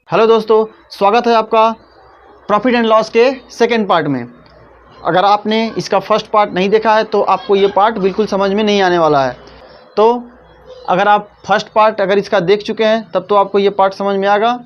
Hello दोस्तों, स्वागत है आपका प्रॉफिट एंड लॉस के सेकेंड पार्ट में। अगर आपने इसका फर्स्ट पार्ट नहीं देखा है तो आपको ये पार्ट बिल्कुल समझ में नहीं आने वाला है। तो अगर आप फर्स्ट पार्ट इसका देख चुके हैं तब तो आपको ये पार्ट समझ में आएगा।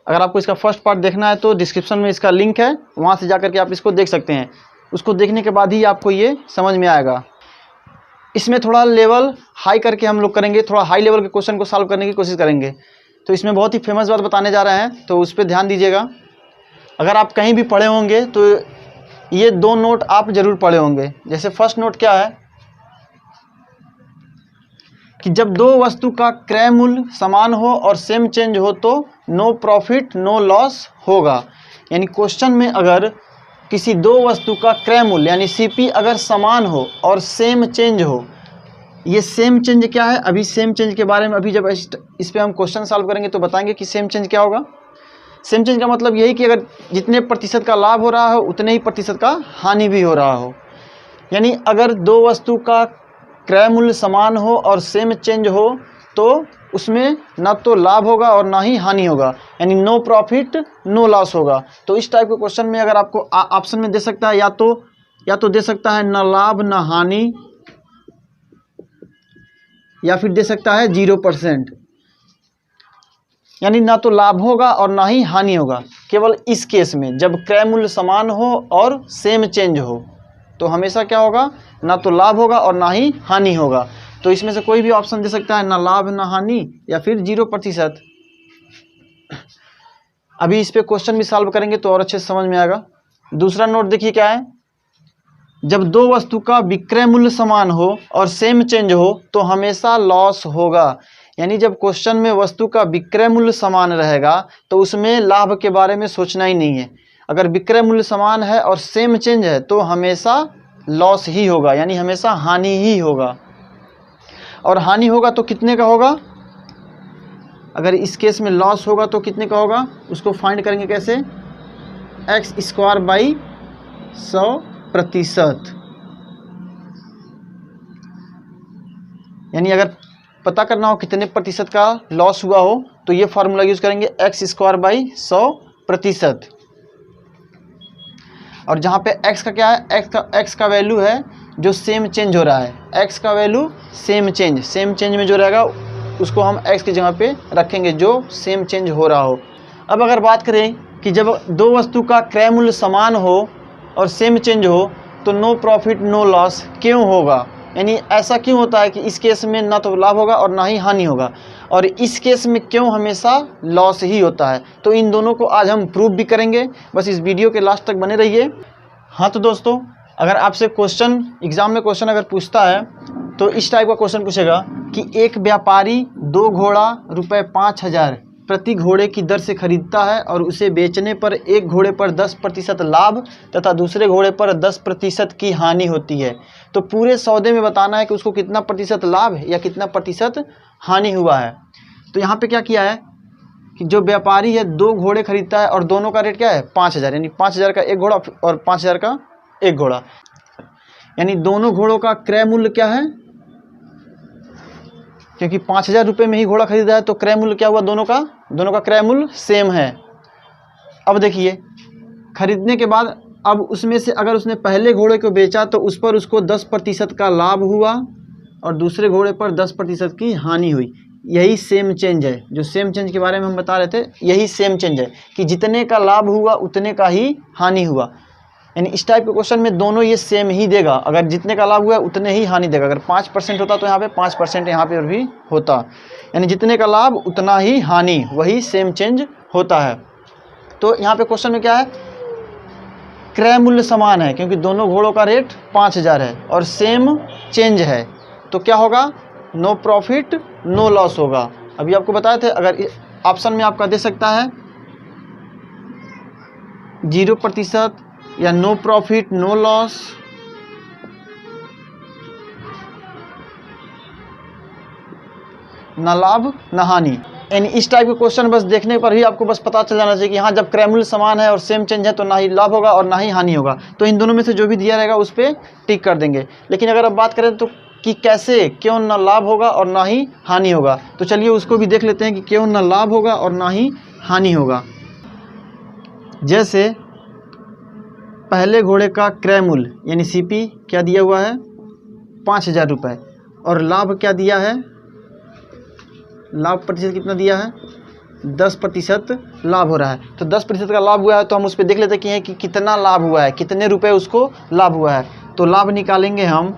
अगर आपको इसका फर्स्ट पार्ट देखना है तो डिस्क्रिप्शन में इसका लिंक है, वहाँ से जाकर के आप इसको देख सकते हैं। उसको देखने के बाद ही आपको ये समझ में आएगा। इसमें थोड़ा लेवल हाई करके हम लोग करेंगे, थोड़ा हाई लेवल के क्वेश्चन को सॉल्व करने की कोशिश करेंगे। तो इसमें बहुत ही फेमस बात बताने जा रहे हैं, तो उस पर ध्यान दीजिएगा। अगर आप कहीं भी पढ़े होंगे तो ये दो नोट आप ज़रूर पढ़े होंगे। जैसे फर्स्ट नोट क्या है कि जब दो वस्तु का क्रय मूल्य समान हो और सेम चेंज हो तो नो प्रॉफिट नो लॉस होगा। यानी क्वेश्चन में अगर किसी दो वस्तु का क्रय मूल्य यानी सीपी अगर समान हो और सेम चेंज हो, ये सेम चेंज क्या है, अभी सेम चेंज के बारे में अभी जब इस पे हम क्वेश्चन सॉल्व करेंगे तो बताएंगे कि सेम चेंज क्या होगा। सेम चेंज का मतलब यही कि अगर जितने प्रतिशत का लाभ हो रहा हो उतने ही प्रतिशत का हानि भी हो रहा हो। यानी अगर दो वस्तु का क्रय मूल्य समान हो और सेम चेंज हो तो उसमें ना तो लाभ होगा और ना ही हानि होगा, यानी नो प्रॉफिट नो लॉस होगा। तो इस टाइप के क्वेश्चन में अगर आपको ऑप्शन में दे सकता है या तो दे सकता है ना लाभ ना हानि, या फिर दे सकता है 0%, यानी ना तो लाभ होगा और ना ही हानि होगा। केवल इस केस में जब क्रय मूल्य समान हो और सेम चेंज हो तो हमेशा क्या होगा, ना तो लाभ होगा और ना ही हानि होगा। तो इसमें से कोई भी ऑप्शन दे सकता है, ना लाभ ना हानि या फिर 0%। अभी इस पे क्वेश्चन भी सॉल्व करेंगे तो और अच्छे से समझ में आएगा। दूसरा नोट देखिए क्या है, जब दो वस्तु का विक्रय मूल्य समान हो और सेम चेंज हो तो हमेशा लॉस होगा। यानी जब क्वेश्चन में वस्तु का विक्रय मूल्य समान रहेगा तो उसमें लाभ के बारे में सोचना ही नहीं है। अगर विक्रय मूल्य समान है और सेम चेंज है तो हमेशा लॉस ही होगा, यानी हमेशा हानि ही होगा। और हानि होगा तो कितने का होगा, अगर इस केस में लॉस होगा तो कितने का होगा, उसको फाइंड करेंगे कैसे, x²/100%। यानी अगर पता करना हो कितने प्रतिशत का लॉस हुआ हो तो ये फार्मूला यूज करेंगे, x²/100%। और जहाँ पे x का क्या है, x का वैल्यू है जो सेम चेंज हो रहा है। x का वैल्यू सेम चेंज में जो रहेगा उसको हम x की जगह पे रखेंगे जो सेम चेंज हो रहा हो। अब अगर बात करें कि जब दो वस्तु का क्रय मूल्य समान हो और सेम चेंज हो तो नो प्रॉफिट नो लॉस क्यों होगा, यानी ऐसा क्यों होता है कि इस केस में ना तो लाभ होगा और ना ही हानि होगा, और इस केस में क्यों हमेशा लॉस ही होता है। तो इन दोनों को आज हम प्रूव भी करेंगे, बस इस वीडियो के लास्ट तक बने रहिए। हाँ तो दोस्तों, अगर आपसे क्वेश्चन एग्जाम में क्वेश्चन अगर पूछता है तो इस टाइप का क्वेश्चन पूछेगा कि एक व्यापारी 2 घोड़ा रुपये 5,000 प्रति घोड़े की दर से खरीदता है और उसे बेचने पर एक घोड़े पर 10% लाभ तथा दूसरे घोड़े पर 10% की हानि होती है। तो पूरे सौदे में बताना है कि उसको कितना प्रतिशत लाभ या कितना प्रतिशत हानि हुआ है। तो यहाँ पे क्या किया है कि जो व्यापारी है 2 घोड़े खरीदता है और दोनों का रेट क्या है 5,000, यानी 5,000 का एक घोड़ा और 5,000 का एक घोड़ा, यानी दोनों घोड़ों का क्रय मूल्य क्या है, क्योंकि 5,000 रुपये में ही घोड़ा खरीदा है तो क्रय मूल्य क्या हुआ, दोनों का क्रय मूल्य सेम है। अब देखिए खरीदने के बाद अब उसमें से अगर उसने पहले घोड़े को बेचा तो उस पर उसको 10% का लाभ हुआ और दूसरे घोड़े पर 10% की हानि हुई। यही सेम चेंज है, जो सेम चेंज के बारे में हम बता रहे थे, यही सेम चेंज है कि जितने का लाभ हुआ उतने का ही हानि हुआ। यानी इस टाइप के क्वेश्चन में दोनों ये सेम ही देगा, अगर जितने का लाभ हुआ उतने ही हानि देगा। अगर 5% होता तो यहाँ पे 5% यहाँ पे भी होता, यानी जितने का लाभ उतना ही हानि, वही सेम चेंज होता है। तो यहाँ पे क्वेश्चन में क्या है, क्रय मूल्य समान है क्योंकि दोनों घोड़ों का रेट 5,000 है और सेम चेंज है, तो क्या होगा, नो प्रॉफिट नो लॉस होगा। अभी आपको बताए थे, अगर ऑप्शन में आपका दे सकता है 0% या नो प्रॉफिट नो लॉस, ना लाभ ना हानि। यानी इस टाइप के क्वेश्चन बस देखने पर ही आपको बस पता चल जाना चाहिए कि हाँ जब क्रय मूल्य समान है और सेम चेंज है तो ना ही लाभ होगा और ना ही हानि होगा। तो इन दोनों में से जो भी दिया रहेगा उस पर टिक कर देंगे। लेकिन अगर अब बात करें तो कि कैसे, क्यों ना लाभ होगा और ना ही हानि होगा। तो चलिए उसको भी देख लेते हैं कि क्यों ना लाभ होगा और ना ही हानि होगा। जैसे पहले घोड़े का क्रय मूल्य यानी सीपी क्या दिया हुआ है 5,000 रुपये, और लाभ क्या दिया है, लाभ प्रतिशत कितना दिया है 10% लाभ हो रहा है। तो 10% का लाभ हुआ है तो हम उस पर देख लेते हैं कि कितना लाभ हुआ है, कितने रुपए उसको लाभ हुआ है। तो लाभ निकालेंगे हम,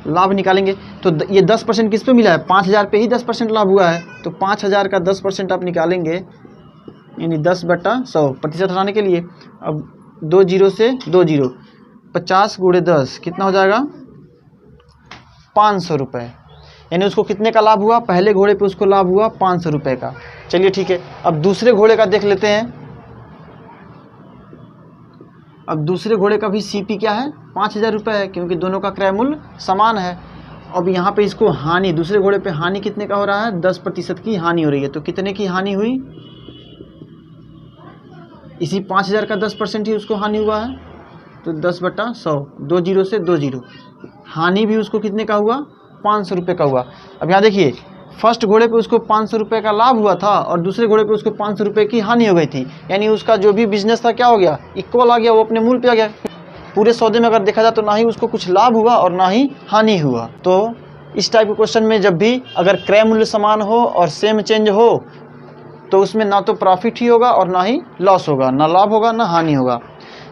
लाभ निकालेंगे तो ये 10% किस पे मिला है, 5,000 पे ही 10% लाभ हुआ है। तो 5,000 का 10% आप निकालेंगे यानी 10/100 प्रतिशत हटाने के लिए। अब 2 जीरो से 2 जीरो, 50 × 10 कितना हो जाएगा 500 रुपये, यानी उसको कितने का लाभ हुआ, पहले घोड़े पे उसको लाभ हुआ 500 रुपये का। चलिए ठीक है, अब दूसरे घोड़े का देख लेते हैं। अब दूसरे घोड़े का भी सीपी क्या है 5,000 रुपये है, क्योंकि दोनों का क्रय मूल्य समान है। अब यहाँ पे इसको हानि, दूसरे घोड़े पे हानि कितने का हो रहा है 10% की हानि हो रही है। तो कितने की हानि हुई, इसी 5,000 का 10% ही उसको हानि हुआ है। तो 10/100, 2 जीरो से 2 जीरो, हानि भी उसको कितने का हुआ 500 रुपये का हुआ। अब यहाँ देखिए फर्स्ट घोड़े पे उसको 500 रुपये का लाभ हुआ था और दूसरे घोड़े पे उसको 500 रुपये की हानि हो गई थी, यानी उसका जो भी बिजनेस था क्या हो गया, इक्वल आ गया, वो अपने मूल पे आ गया। पूरे सौदे में अगर देखा जाए तो ना ही उसको कुछ लाभ हुआ और ना ही हानि हुआ। तो इस टाइप के क्वेश्चन में जब भी अगर क्रय मूल्य समान हो और सेम चेंज हो तो उसमें ना तो प्रॉफिट ही होगा और ना ही लॉस होगा, ना लाभ होगा ना हानि होगा।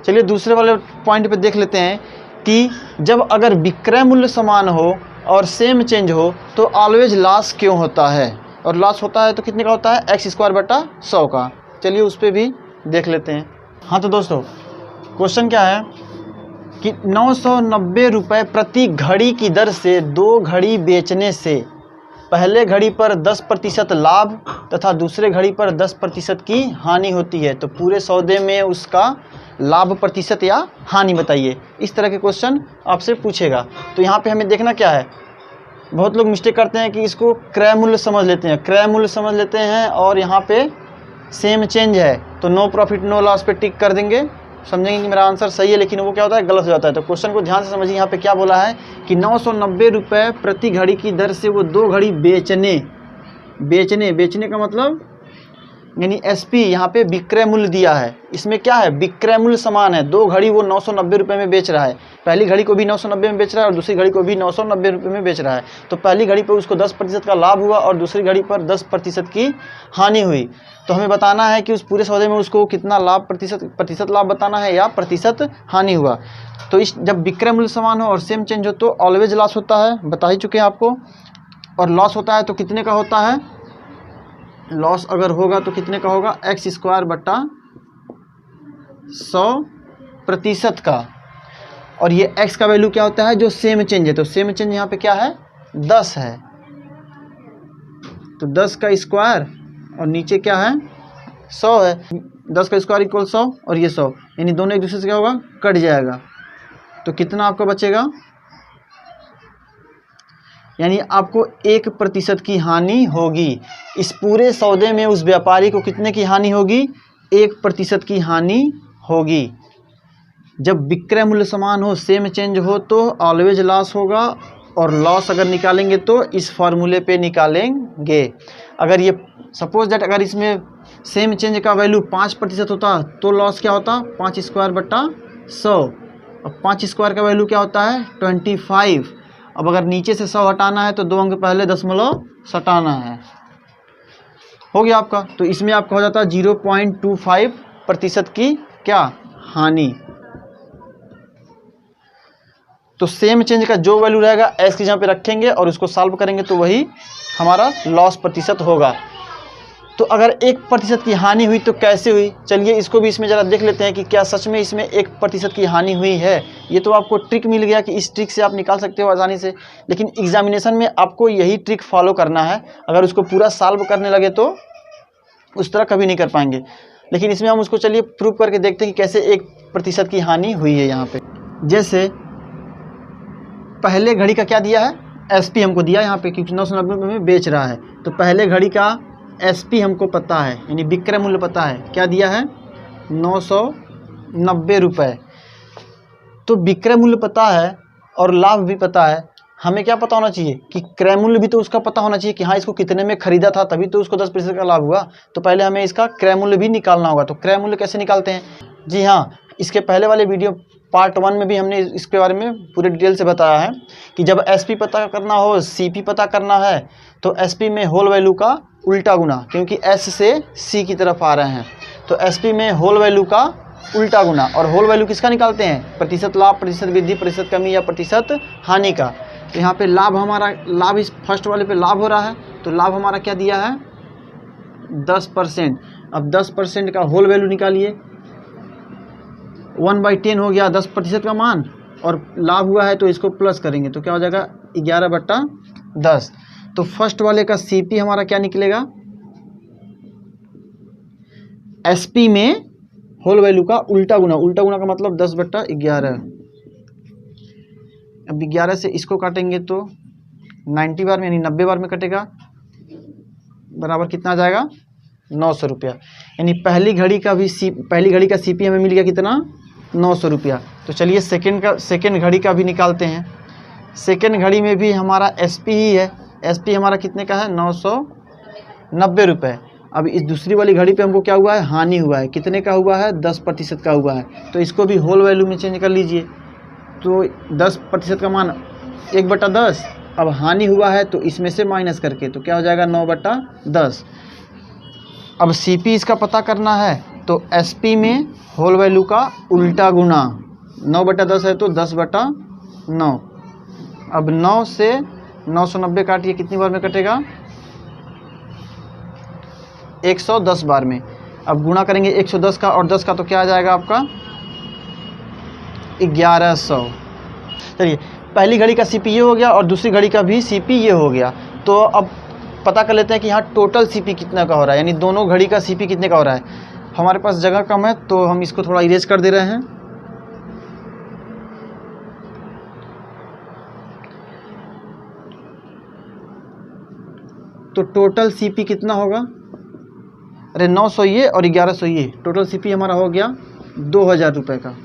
चलिए दूसरे वाले पॉइंट पे देख लेते हैं कि जब अगर विक्रय मूल्य समान हो और सेम चेंज हो तो ऑलवेज लॉस क्यों होता है, और लॉस होता है तो कितने का होता है x²/100 का। चलिए उस पर भी देख लेते हैं। हाँ तो दोस्तों क्वेश्चन क्या है कि 990 रुपये प्रति घड़ी की दर से 2 घड़ी बेचने से पहले घड़ी पर 10% लाभ तथा दूसरे घड़ी पर 10% की हानि होती है, तो पूरे सौदे में उसका लाभ प्रतिशत या हानि बताइए। इस तरह के क्वेश्चन आपसे पूछेगा। तो यहाँ पे हमें देखना क्या है, बहुत लोग मिस्टेक करते हैं कि इसको क्रय मूल्य समझ लेते हैं, क्रय मूल्य समझ लेते हैं और यहाँ पे सेम चेंज है तो नो प्रॉफिट नो लॉस पे टिक कर देंगे, समझेंगे कि मेरा आंसर सही है, लेकिन वो क्या होता है गलत हो जाता है। तो क्वेश्चन को ध्यान से समझिए, यहाँ पे क्या बोला है कि 990 रुपये प्रति घड़ी की दर से वो 2 घड़ी बेचने, बेचने का मतलब यानी एसपी यहाँ पे विक्रय मूल्य दिया है, इसमें क्या है विक्रय मूल्य समान है, 2 घड़ी वो 990 रुपये में बेच रहा है, पहली घड़ी को भी 990 में बेच रहा है और दूसरी घड़ी को भी 990 रुपये में बेच रहा है। तो पहली घड़ी पर उसको 10% का लाभ हुआ और दूसरी घड़ी पर 10% की हानि हुई। तो हमें बताना है कि उस पूरे सौदे में उसको कितना लाभ प्रतिशत लाभ बताना है या प्रतिशत हानि हुआ। तो इस जब विक्रय मूल्य समान हो और सेम चेंज हो तो ऑलवेज लॉस होता है, बता ही चुके हैं आपको, और लॉस होता है तो कितने का होता है, लॉस अगर होगा तो कितने का होगा x²/100% का। और ये x का वैल्यू क्या होता है जो सेम चेंज है, तो सेम चेंज यहाँ पे क्या है 10 है, तो 10 का स्क्वायर और नीचे क्या है 100 है, 10 का स्क्वायर इक्वल 100 और ये 100, यानी दोनों एक दूसरे से क्या होगा कट जाएगा। तो कितना आपका बचेगा, यानी आपको 1% की हानि होगी। इस पूरे सौदे में उस व्यापारी को कितने की हानि होगी 1% की हानि होगी। जब विक्रय मूल्य समान हो सेम चेंज हो तो ऑलवेज लॉस होगा, और लॉस अगर निकालेंगे तो इस फॉर्मूले पे निकालेंगे। अगर ये सपोज दैट अगर इसमें सेम चेंज का वैल्यू 5% होता तो लॉस क्या होता 5²/100, और 5² का वैल्यू क्या होता है 25। अब अगर नीचे से 100 हटाना है तो 2 अंक पहले दशमलव सटाना है, हो गया आपका। तो इसमें आपका हो जाता है 0.25% की क्या हानि। तो सेम चेंज का जो वैल्यू रहेगा एस की जगह पे रखेंगे और उसको सॉल्व करेंगे तो वही हमारा लॉस प्रतिशत होगा। तो अगर 1% की हानि हुई तो कैसे हुई, चलिए इसको भी इसमें ज़रा देख लेते हैं कि क्या सच में इसमें 1% की हानि हुई है। ये तो आपको ट्रिक मिल गया कि इस ट्रिक से आप निकाल सकते हो आसानी से, लेकिन एग्जामिनेशन में आपको यही ट्रिक फॉलो करना है। अगर उसको पूरा सॉल्व करने लगे तो उस तरह कभी नहीं कर पाएंगे, लेकिन इसमें हम उसको चलिए प्रूव करके देखते हैं कि कैसे 1% की हानि हुई है। यहाँ पे जैसे पहले घड़ी का क्या दिया है एसपी हमको दिया यहाँ पे, क्योंकि 990 में बेच रहा है तो पहले घड़ी का एसपी हमको पता है, यानी विक्रय मूल्य पता है, क्या दिया है 990 रुपये। तो विक्रय मूल्य पता है और लाभ भी पता है, हमें क्या पता होना चाहिए कि क्रय मूल्य भी तो उसका पता होना चाहिए कि हाँ इसको कितने में खरीदा था, तभी तो उसको 10% का लाभ हुआ। तो पहले हमें इसका क्रय मूल्य भी निकालना होगा। तो क्रय मूल्य कैसे निकालते हैं? जी हाँ, इसके पहले वाले वीडियो पार्ट 1 में भी हमने इसके बारे में पूरे डिटेल से बताया है कि जब एसपी पता करना हो, सीपी पता करना है, तो एसपी में होल वैल्यू का उल्टा गुना, क्योंकि एस से सी की तरफ आ रहे हैं, तो एसपी में होल वैल्यू का उल्टा गुना। और होल वैल्यू किसका निकालते हैं? प्रतिशत लाभ, प्रतिशत वृद्धि, प्रतिशत कमी या प्रतिशत हानि का। तो यहाँ पे लाभ हमारा, लाभ इस फर्स्ट वाले पे लाभ हो रहा है, तो लाभ हमारा क्या दिया है? 10%। अब 10% का होल वैल्यू निकालिए, 1/10 हो गया 10% का मान, और लाभ हुआ है तो इसको प्लस करेंगे तो क्या हो जाएगा? 11/10। तो फर्स्ट वाले का सीपी हमारा क्या निकलेगा? एसपी में होल वैल्यू का उल्टा गुना, उल्टा गुना का मतलब 10/11। अब 11 से इसको काटेंगे तो 90 बार में, यानी 90 बार में कटेगा, बराबर कितना आ जाएगा? 900 रुपया। यानी पहली घड़ी का सीपी हमें मिल गया कितना? 900 रुपया। तो चलिए सेकेंड घड़ी का भी निकालते हैं। सेकेंड घड़ी में भी हमारा एसपी ही है। एसपी हमारा कितने का है? 990 रुपये। अब इस दूसरी वाली घड़ी पे हमको क्या हुआ है? हानि हुआ है। कितने का हुआ है? 10% का हुआ है। तो इसको भी होल वैल्यू में चेंज कर लीजिए। तो 10% का मान 1/10। अब हानि हुआ है तो इसमें से माइनस करके तो क्या हो जाएगा? 9/10। अब सीपी इसका पता करना है, तो एसपी में होल वैल्यू का उल्टा गुना, 9/10 है तो 10/9। अब 9 से 990 काटिए, कितनी बार में कटेगा? 110 बार में। अब गुणा करेंगे 110 का और 10 का तो क्या आ जाएगा आपका? 1100। चलिए, पहली घड़ी का सीपी ये हो गया और दूसरी घड़ी का भी सीपी ये हो गया। तो अब पता कर लेते हैं कि यहाँ टोटल सीपी कितना का हो रहा है, यानी दोनों घड़ी का सीपी कितने का हो रहा है। हमारे पास जगह कम है तो हम इसको थोड़ा इरेज कर दे रहे हैं। तो टोटल सीपी कितना होगा? अरे 900 ये और 1100 ये, टोटल सीपी हमारा हो गया 2000 रुपये का।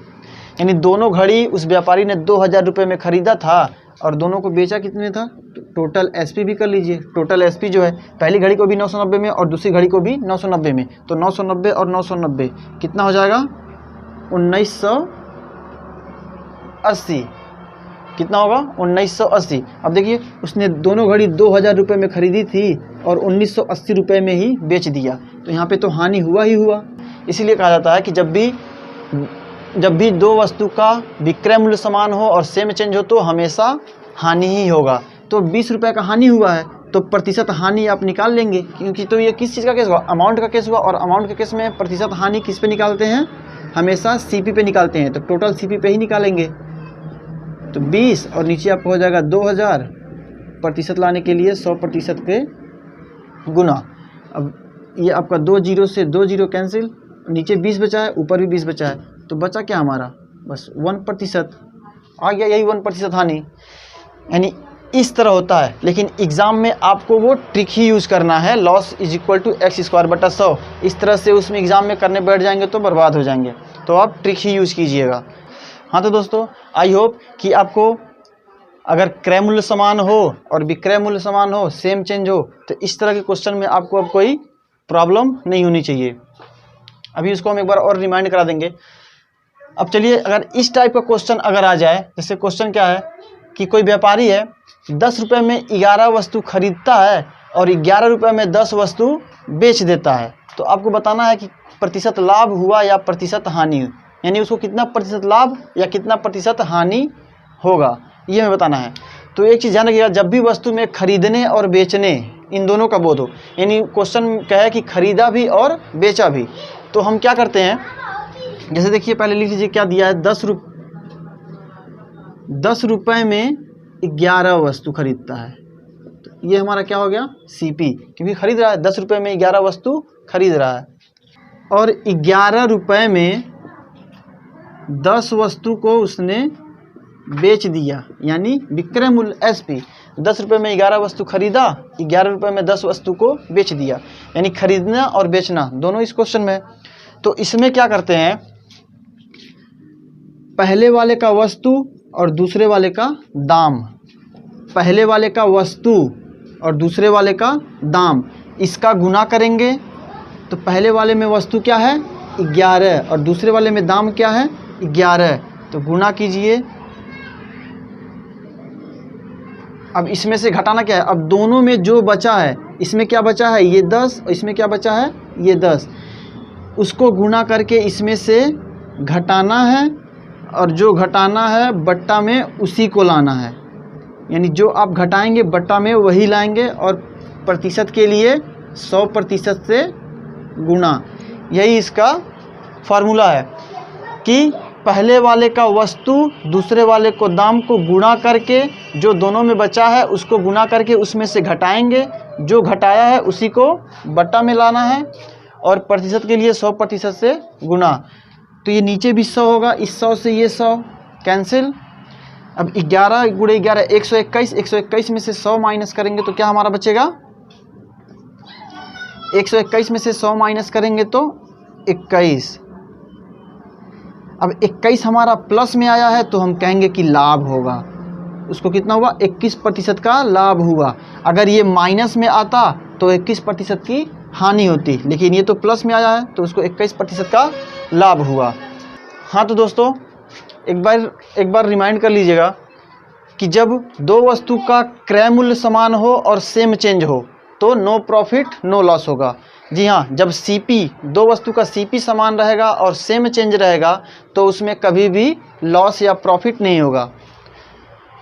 यानी दोनों घड़ी उस व्यापारी ने 2000 रुपये में ख़रीदा था और दोनों को बेचा कितने था? तो टोटल एसपी भी कर लीजिए। टोटल एसपी जो है, पहली घड़ी को भी 990 में और दूसरी घड़ी को भी 990 में, तो 990 और 990 कितना हो जाएगा? 1980। कितना होगा? 1980। अब देखिए, उसने दोनों घड़ी 2000 रुपये में ख़रीदी थी और 1980 रुपये में ही बेच दिया, तो यहाँ पे तो हानि हुआ ही हुआ। इसीलिए कहा जाता है कि जब भी दो वस्तु का विक्रय मूल्य समान हो और सेम चेंज हो तो हमेशा हानि ही होगा। तो 20 रुपये का हानि हुआ है तो प्रतिशत हानि आप निकाल लेंगे, क्योंकि तो ये किस चीज़ का केस हुआ? अमाउंट का केस हुआ, और अमाउंट के केस में प्रतिशत हानि किस पे निकालते हैं? हमेशा सीपी पे निकालते हैं। तो टोटल सीपी पे ही निकालेंगे। तो 20 और नीचे आपको हो जाएगा 2000, प्रतिशत लाने के लिए 100% के गुना। अब ये आपका 2 जीरो से 2 जीरो कैंसिल, नीचे 20 बचा है, ऊपर भी 20 बचा है, तो बचा क्या हमारा? बस 1% आ गया, यही 1% हानि। यानी इस तरह होता है, लेकिन एग्ज़ाम में आपको वो ट्रिक ही यूज़ करना है, loss is equal to x²/100। इस तरह से उसमें एग्ज़ाम में करने बैठ जाएंगे तो बर्बाद हो जाएंगे। तो आप ट्रिक ही यूज़ कीजिएगा। हाँ तो दोस्तों, आई होप कि आपको अगर क्रय मूल्य समान हो और विक्रय मूल्य समान हो, सेम चेंज हो, तो इस तरह के क्वेश्चन में आपको अब कोई प्रॉब्लम नहीं होनी चाहिए। अभी इसको हम एक बार और रिमाइंड करा देंगे। अब चलिए, अगर इस टाइप का क्वेश्चन अगर आ जाए, जैसे क्वेश्चन क्या है कि कोई व्यापारी है 10 रुपये में 11 वस्तु खरीदता है और 11 रुपये में 10 वस्तु बेच देता है, तो आपको बताना है कि प्रतिशत लाभ हुआ या प्रतिशत हानि, यानी उसको कितना प्रतिशत लाभ या कितना प्रतिशत हानि होगा, ये हमें बताना है। तो एक चीज़ ध्यान रखिएगा, जब भी वस्तु में खरीदने और बेचने इन दोनों का बोध हो, यानी क्वेश्चन क्या है कि खरीदा भी और बेचा भी, तो हम क्या करते हैं, जैसे देखिए पहले लिख लीजिए क्या दिया है, 10 रुपये में 11 वस्तु खरीदता है, तो ये हमारा क्या हो गया? सीपी, क्योंकि खरीद रहा है 10 रुपये में 11 वस्तु खरीद रहा है, और 11 रुपये में 10 वस्तु को उसने बेच दिया, यानी विक्रय मूल्य एसपी। 10 रुपये में 11 वस्तु खरीदा, 11 रुपये में 10 वस्तु को बेच दिया, यानी खरीदना और बेचना दोनों इस क्वेश्चन में। तो इसमें क्या करते हैं, पहले वाले का वस्तु और दूसरे वाले का दाम, पहले वाले का वस्तु और दूसरे वाले का दाम, इसका गुना करेंगे तो पहले वाले में वस्तु क्या है 11 और दूसरे वाले में दाम क्या है 11, तो गुना कीजिए। अब इसमें से घटाना क्या है, अब दोनों में जो बचा है, इसमें क्या बचा है ये 10 और इसमें क्या बचा है ये 10, उसको गुना करके इसमें से घटाना है और जो घटाना है बट्टा में उसी को लाना है। यानी जो आप घटाएंगे बट्टा में वही लाएंगे और प्रतिशत के लिए 100% से गुना। यही इसका फार्मूला है कि पहले वाले का वस्तु दूसरे वाले को दाम को गुणा करके जो दोनों में बचा है उसको गुणा करके उसमें से घटाएंगे, जो घटाया है उसी को बट्टा में लाना है और प्रतिशत के लिए 100% से गुना। तो ये नीचे भी 100 होगा, इस 100 से ये 100 कैंसिल। अब 11 गुणे 11 121, 121 में से 100 माइनस करेंगे तो क्या हमारा बचेगा 121 में से 100 माइनस करेंगे तो 21। अब 21 हमारा प्लस में आया है तो हम कहेंगे कि लाभ होगा, उसको कितना हुआ 21% का लाभ हुआ। अगर ये माइनस में आता तो 21% की हानि होती, लेकिन ये तो प्लस में आया है तो उसको 21% का लाभ हुआ। हाँ तो दोस्तों एक बार रिमाइंड कर लीजिएगा कि जब दो वस्तु का क्रय मूल्य समान हो और सेम चेंज हो तो नो प्रॉफिट नो लॉस होगा। जी हाँ, जब सीपी दो वस्तु का सीपी समान रहेगा और सेम चेंज रहेगा तो उसमें कभी भी लॉस या प्रॉफिट नहीं होगा।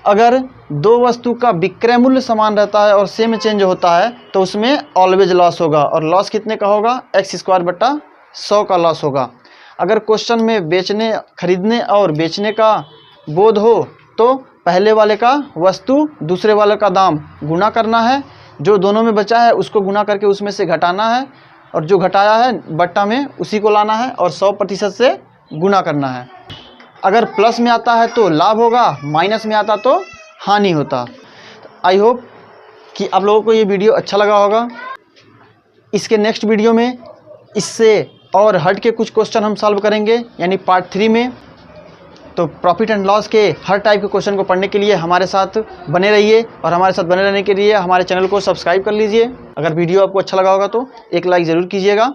अगर दो वस्तु का विक्रय मूल्य समान रहता है और सेम चेंज होता है तो उसमें ऑलवेज लॉस होगा, और लॉस कितने का होगा x²/100 का लॉस होगा। अगर क्वेश्चन में बेचने खरीदने और बेचने का बोध हो तो पहले वाले का वस्तु दूसरे वाले का दाम गुना करना है, जो दोनों में बचा है उसको गुना करके उसमें से घटाना है और जो घटाया है बट्टा में उसी को लाना है और 100% से गुना करना है। अगर प्लस में आता है तो लाभ होगा, माइनस में आता तो हानि होता। आई होप कि आप लोगों को ये वीडियो अच्छा लगा होगा। इसके नेक्स्ट वीडियो में इससे और हट के कुछ क्वेश्चन हम सॉल्व करेंगे, यानी पार्ट 3 में। तो प्रॉफिट एंड लॉस के हर टाइप के क्वेश्चन को पढ़ने के लिए हमारे साथ बने रहिए, और हमारे साथ बने रहने के लिए हमारे चैनल को सब्सक्राइब कर लीजिए। अगर वीडियो आपको अच्छा लगा होगा तो एक लाइक ज़रूर कीजिएगा।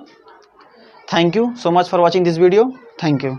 Thank you so much for watching this video. Thank you.